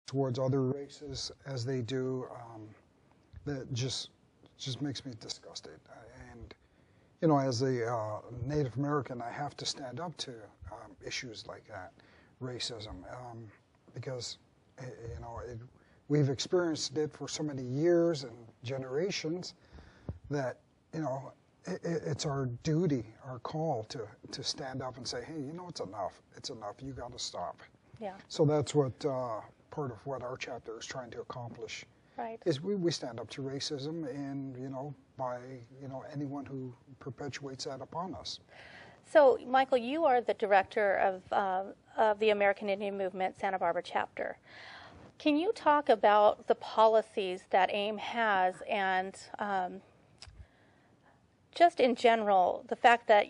towards other races as they do, that just makes me disgusted. And you know, as a Native American, I have to stand up to issues like that, racism, because you know we've experienced it for so many years and generations that you know it's our duty, our call to stand up and say, hey, you know, it's enough. It's enough. You got to stop. Yeah. So that's what part of what our chapter is trying to accomplish. Right. Is we stand up to racism, and you know, by anyone who perpetuates that upon us. So, Michael, you are the director of the American Indian Movement Santa Barbara chapter. Can you talk about the policies that AIM has, and just in general, the fact that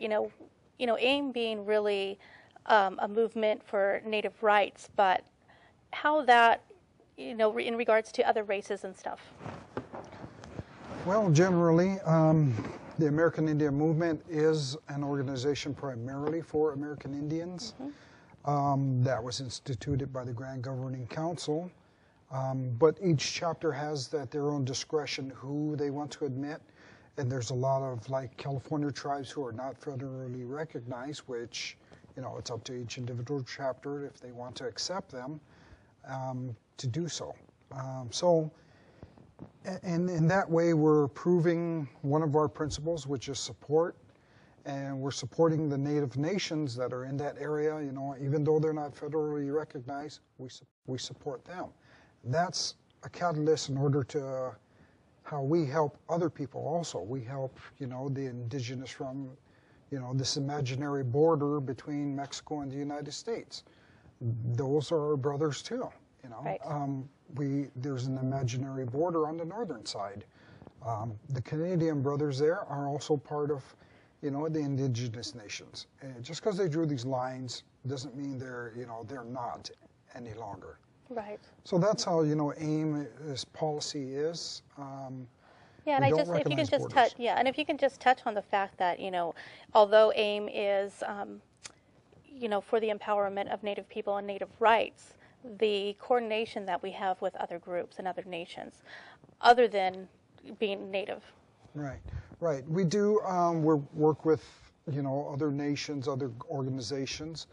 AIM being really a movement for Native rights, but how that in regards to other races and stuff? Well, generally, the American Indian Movement is an organization primarily for American Indians. That was instituted by the Grand Governing Council. But each chapter has their own discretion who they want to admit. And there's a lot of, like, California tribes who are not federally recognized, which, you know, it's up to each individual chapter if they want to accept them to do so. And in that way, we're proving one of our principles, which is support. And we're supporting the Native nations that are in that area, you know, even though they're not federally recognized, we support them. That's a catalyst in order to how we help other people also. We help, you know, the indigenous from, you know, this imaginary border between Mexico and the United States. Those are our brothers too, you know. Right. There's an imaginary border on the northern side. The Canadian brothers there are also part of, you know, the indigenous nations. And just because they drew these lines doesn't mean they're not any longer. Right. So that's how, you know, AIM's policy is. Yeah, and if you can just touch on the fact that, you know, although AIM is, you know, for the empowerment of Native people and Native rights, the coordination that we have with other groups and other nations, other than being Native. Right, right. We do work with, you know, other nations, other organizations,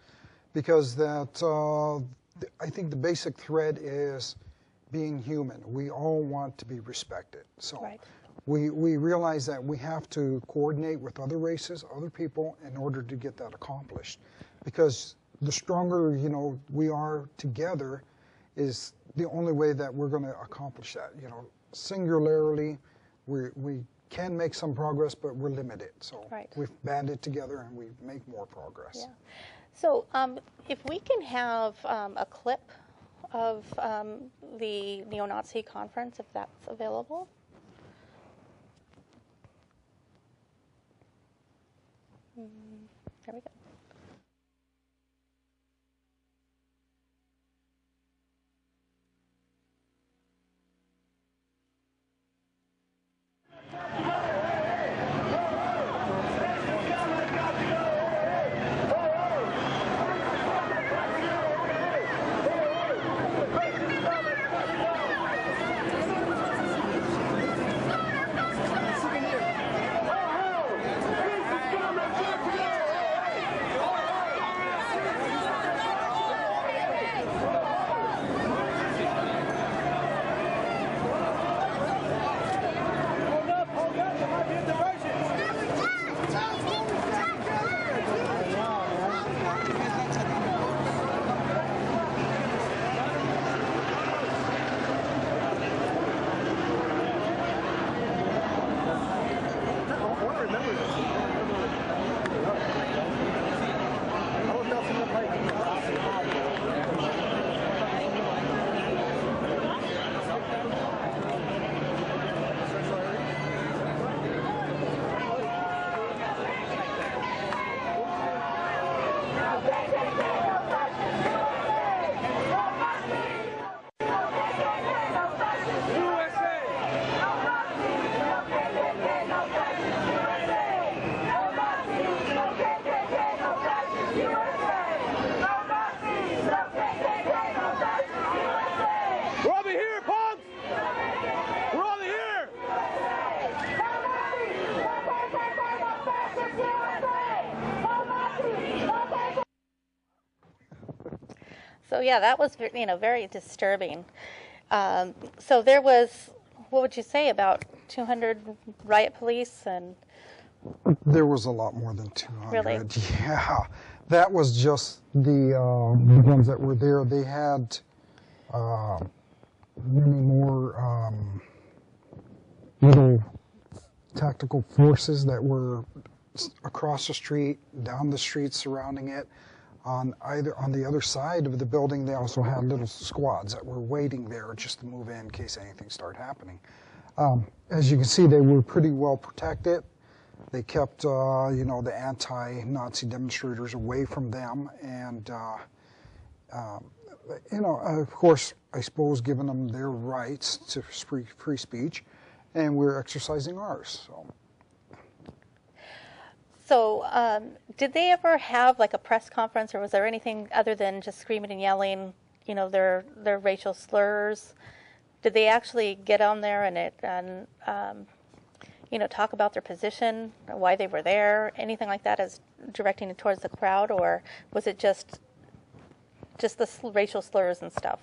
because that I think the basic thread is being human. We all want to be respected. So right. we realize that we have to coordinate with other races, other people, in order to get that accomplished. Because the stronger, you know, we are together is the only way that we're going to accomplish that. You know, singularly, we can make some progress, but we're limited. So right. we've banded together and we make more progress. Yeah. So if we can have a clip of the Neo-Nazi conference, if that's available. There we go. So yeah, that was very disturbing. So there was, what would you say, about 200 riot police and? There was a lot more than 200. Really? Yeah, that was just the ones that were there. They had many more little tactical forces that were across the street, down the street surrounding it. On the other side of the building, they also had little squads that were waiting there just to move in case anything started happening. As you can see, they were pretty well protected. They kept, the anti-Nazi demonstrators away from them, and of course, I suppose, giving them their rights to free speech, and we're exercising ours. So, did they ever have like a press conference, or was there anything other than just screaming and yelling, their racial slurs? Did they actually get on there and talk about their position, why they were there, anything like that, as directing it towards the crowd, or was it just the racial slurs and stuff?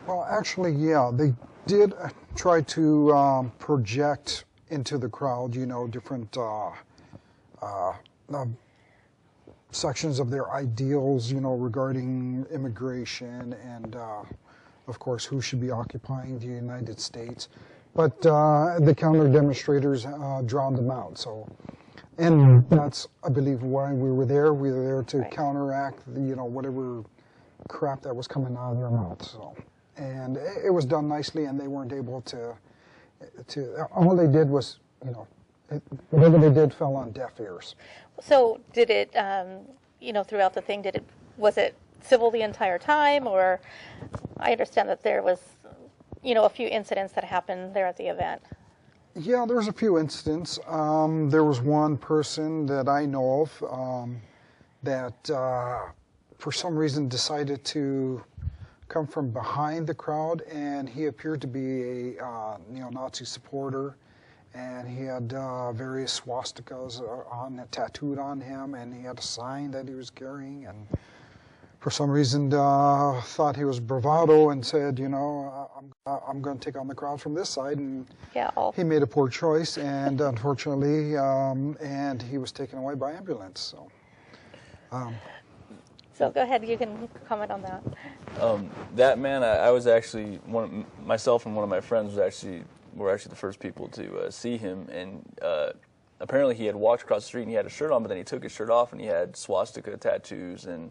Well, actually, yeah, they did try to project into the crowd, different sections of their ideals, regarding immigration and, of course, who should be occupying the United States. But the counter demonstrators drowned them out. So, and that's, I believe, why we were there. We were there to counteract whatever crap that was coming out of their mouths. So, and it was done nicely, and they weren't able to. All they did was, whatever they did fell on deaf ears. So did it, throughout the thing, was it civil the entire time, or I understand that there was, a few incidents that happened there at the event? Yeah, there was a few incidents. There was one person that I know of that for some reason decided to come from behind the crowd, and he appeared to be a neo-Nazi supporter, and he had various swastikas tattooed on him, and he had a sign that he was carrying, and for some reason thought he was bravado and said, I'm going to take on the crowd from this side, and he made a poor choice, and unfortunately, and he was taken away by ambulance. So go ahead, you can comment on that. That man, I was actually, myself and one of my friends were actually the first people to see him, and apparently he had walked across the street and he had a shirt on, but then he took his shirt off and he had swastika tattoos and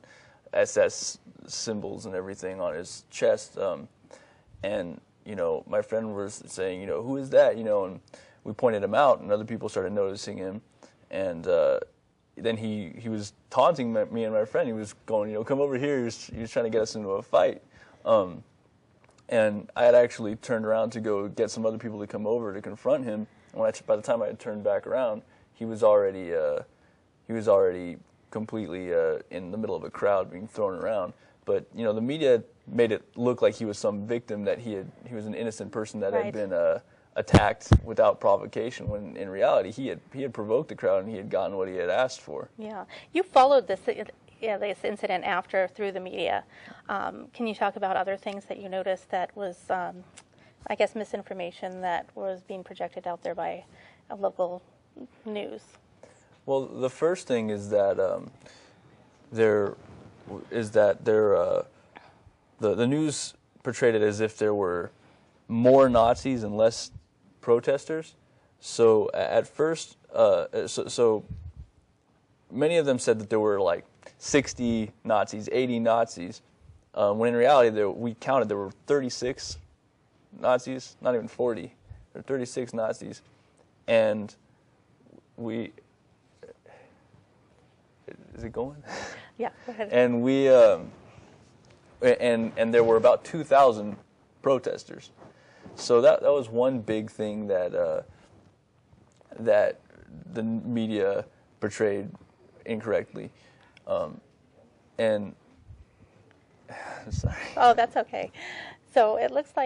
SS symbols and everything on his chest. And my friend was saying, who is that? And we pointed him out, and other people started noticing him, and then he was taunting me and my friend. He was going, come over here. He was trying to get us into a fight. And I had actually turned around to go get some other people to come over to confront him. And by the time I had turned back around, he was already completely in the middle of a crowd being thrown around. But the media made it look like he was some victim, that he was an innocent person that had been attacked without provocation, when in reality he had provoked the crowd and he had gotten what he had asked for. Yeah, you followed this incident after through the media. Can you talk about other things that you noticed that was, I guess, misinformation that was being projected out there by local news? Well, the first thing is that the news portrayed it as if there were more Nazis and less protesters. So at first, so many of them said that there were like 60 Nazis, 80 Nazis, when in reality we counted there were 36 Nazis, not even 40. There were 36 Nazis, and is it going? Yeah, go ahead. And and there were about 2,000 protesters. So that was one big thing that that the media portrayed incorrectly. And sorry. Oh, that's okay. So it looks like